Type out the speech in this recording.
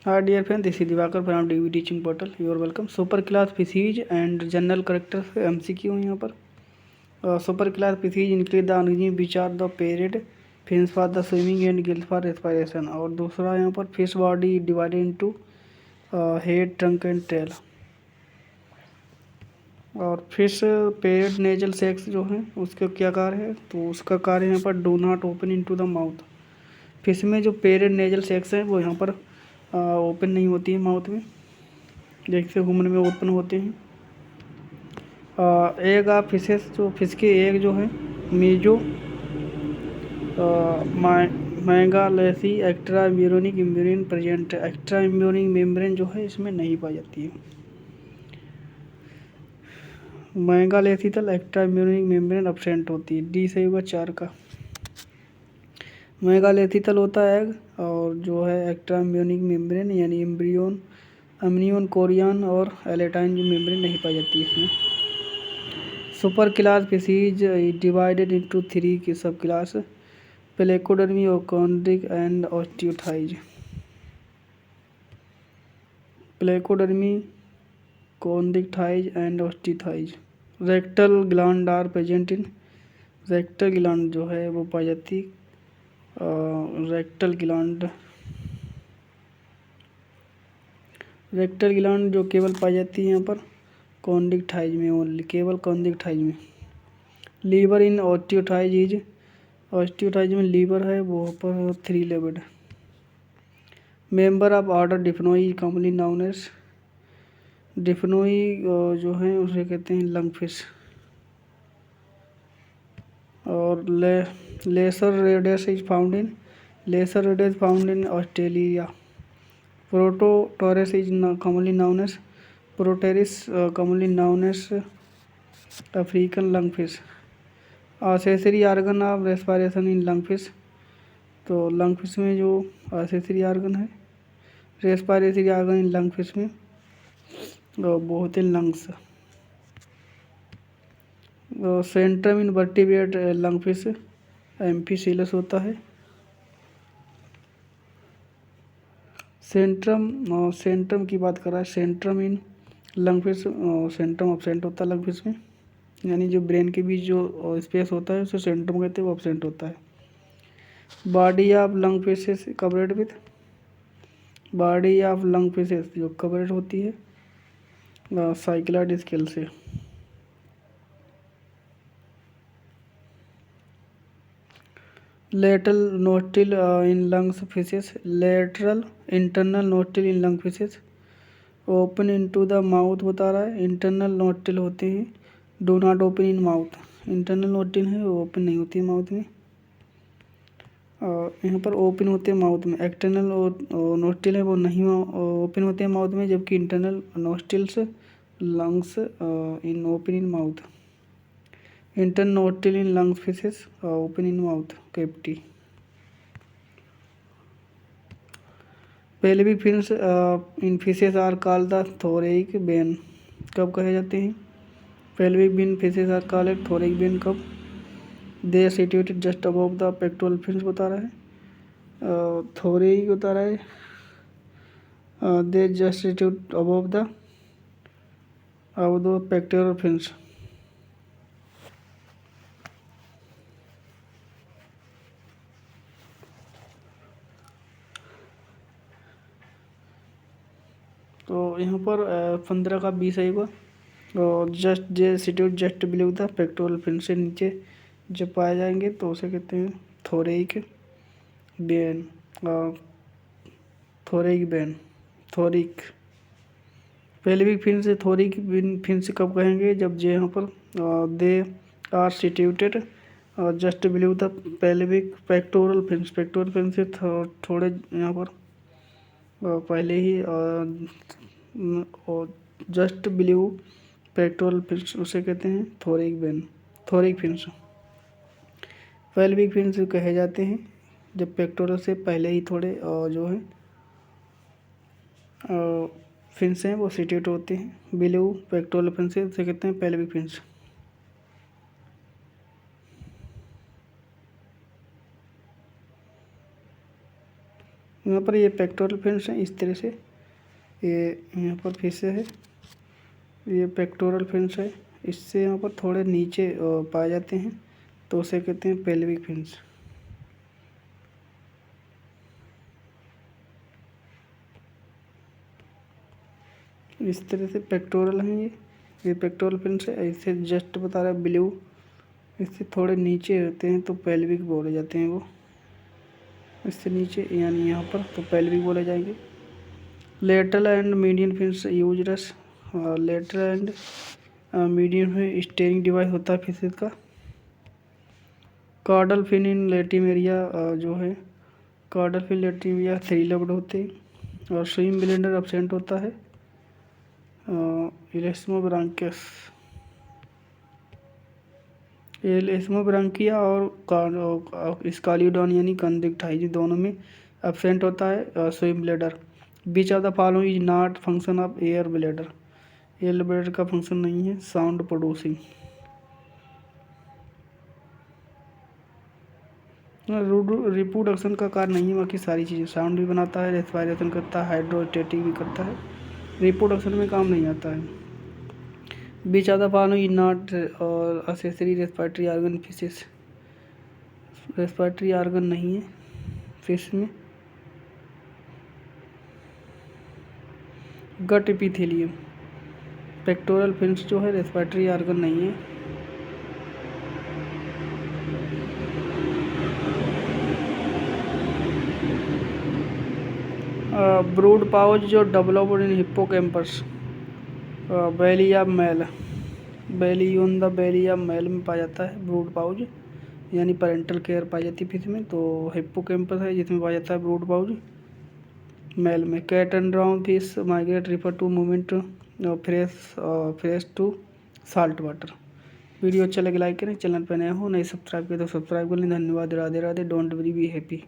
Hi dear friend, this is Divakar from DV Teaching Portal. You are welcome. Super class fishes and general character MCQ यहाँ पर super class fishes include the organism which are the paired fins for the swimming and gills for respiration. और दूसरा यहाँ पर fish body divided into head trunk and tail. और fish paired nasal sacs जो है उसका क्या कार्य है, तो उसका कार्य यहाँ पर do not open into the mouth. Fish में जो पेरिड नेजल सेक्स है वो यहाँ पर ओपन नहीं होती है माउथ में, जैसे ह्यूमन में ओपन होते हैं। एग ऑफ फिशेस, जो फिश के एग जो है मीजो megalecithal extra embryonic membrane present है। एक्स्ट्रा एम्ब्रियोनिक मेम्ब्रेन जो है इसमें नहीं पाई जाती है। Megalecithal extra embryonic membrane absent होती है। डी सही होगा 4 का। मेगालेथिकल होता है एग, और जो है एक्स्ट्रा एम्ब्रियोनिक मेम्ब्रेन यानी एम्ब्रियोन अम्नियोन कोरियन और एलेटाइन जो मेम्ब्रेन नहीं पाई जाती है इसमें। Super class fishes divided into 3 की सब क्लास, प्लेकोडर्मी और कॉन्ड्रिक and osteichthyes. Placodermi chondrichthyes and osteichthyes. Rectal gland are present in, rectal gland जो है वो पाई जाती रेक्टल ग्लैंड जो केवल पाई जाती है यहाँ पर कॉन्ड्रिक्टाइज में, ओनली केवल कॉन्ड्रिक्टाइज में। लीवर इन ऑस्टियोथाइज में लीवर है वो पर 3 lobed. Member of order dipnoi commonly known as, dipnoi जो है उसे कहते हैं लंगफिश। और lesser radius is found in Australia. Protopterus is commonly known as protopterus commonly known as African lungfish. Accessory organ of respiration in lungfish, तो lungfish में जो accessory organ है रेस्पिरेटरी आर्गन इन लंगफिश में वो होते हैं lungs. Centrum in vertebrate lungfish amphicoelous होता है। सेंट्रम की बात कर रहा है, सेंट्रम इन लंगफिश, सेंट्रम एब्सेंट होता है लंगफिश में, यानी जो ब्रेन के बीच जो स्पेस होता है उसे सेंट्रम कहते हैं, वो एब्सेंट होता है। Body of lungfishes covered with, body of lungfishes जो कवरेड होती है साइक्लोइड स्केल से। Lateral nostril in lungs fishes, lateral internal nostril in lung fishes open into the mouth बता रहा है। इंटरनल नोस्ट्रिल होते हैं do not open in mouth, internal nostril है वो ओपन नहीं होती है माउथ में, यहाँ पर ओपन होते हैं माउथ में। एक्सटर्नल नोस्ट्रिल है वो नहीं ओपन होते हैं माउथ में, जबकि internal nostrils lungs in open in mouth. Internal nostril in lung fishes open in mouth cavity. Pelvic fins in fishes are called the thoracic when, कब कहे जाते हैं pelvic fin fishes are called thoracic when, कब? They situated just above the pectoral fins बता रहा है, thoracic बता रहा है, they just situate above the pectoral fins. तो यहाँ पर 15 का 20 आएगा। और just believe the pectoral fin से नीचे जब पाए जाएंगे तो उसे कहते हैं thoracic vein, thoracic vein, thoracic. Pelvic fin से थोरिक फिन से कब कहेंगे, जब जो यहाँ पर they are situated just believe the pelvic pectoral fin से थोड़े यहाँ पर पहले ही और जस्ट बिलीव पेक्टोरल फिन्स उसे कहते हैं थोरैक वेन, थोरिक फिन्स। पेल्विक फिन्स कहे जाते हैं जब पेक्टोरल से पहले ही थोड़े जो है फिन्स हैं वो सिट्यूट होते हैं बिलीव पेक्टोरल फिन से, उसे कहते हैं पेल्विक फिन्स। यहाँ पर ये पेक्टोरल फिन्स हैं इस तरह से, ये यहाँ पर फिर से है, ये पेक्टोरल फिन्स है, इससे यहाँ पर थोड़े नीचे पाए जाते हैं, तो उसे कहते हैं पेल्विक फिन्स। इस तरह से पेक्टोरल हैं ये पेक्टोरल फिन्स है। इससे जस्ट बता रहा है ब्लू, इससे थोड़े नीचे होते हैं तो पेल्विक बोले जाते हैं वो, इससे नीचे यानी यहाँ पर तो पेल्विक बोले जाएंगे। Lateral and median fins users, lateral and median में स्टेयरिंग डिवाइस होता है फिशेज का। कॉर्डल फिन इन लेटिमेरिया जो है, कॉर्डल फिन लेटिमेरिया 3 लोब्ड होते हैं, और स्विम ब्लेंडर एब्सेंट होता है। एलेस्मोब्रांकिया और स्कालियोडॉन यानी कंदिक्टाइज दोनों में एब्सेंट होता है swim bladder. Beach of the following is not function of air bladder, air bladder का फंक्शन नहीं है साउंड प्रोड्यूसिंग। रिप्रोडक्शन का कार्य नहीं है, बाकी सारी चीज़ें, साउंड भी बनाता है, रेस्पिरेशन करता है, हाइड्रोस्टेटिक भी करता है, रिप्रोडक्शन में काम नहीं आता है। Which of the following is not और accessory respiratory organ fishes, respiratory organ नहीं है फिश में। गट एपिथेलियम, पेक्टोरल फिन्स जो है रेस्पिरेटरी ऑर्गन नहीं है। ब्रूड पाउच जो डेवलप्ड इन हिप्पोकैम्पस, बेली या male, belly on the belly या मेल में पाया जाता है ब्रूड पाउच, यानी पेरेंटल केयर पाई जाती है फिश में, तो हिप्पोकैम्पस है जिसमें पाया जाता है ब्रूड पाउच मेल में। Catadromous fish migrate refer to movement fresh to salt water. Video अच्छा लगे लाइक करें, चैनल पर नए हो नहीं सब्सक्राइब करें तो सब्सक्राइब कर लें। धन्यवाद, Radhe Radhe, don't worry be happy.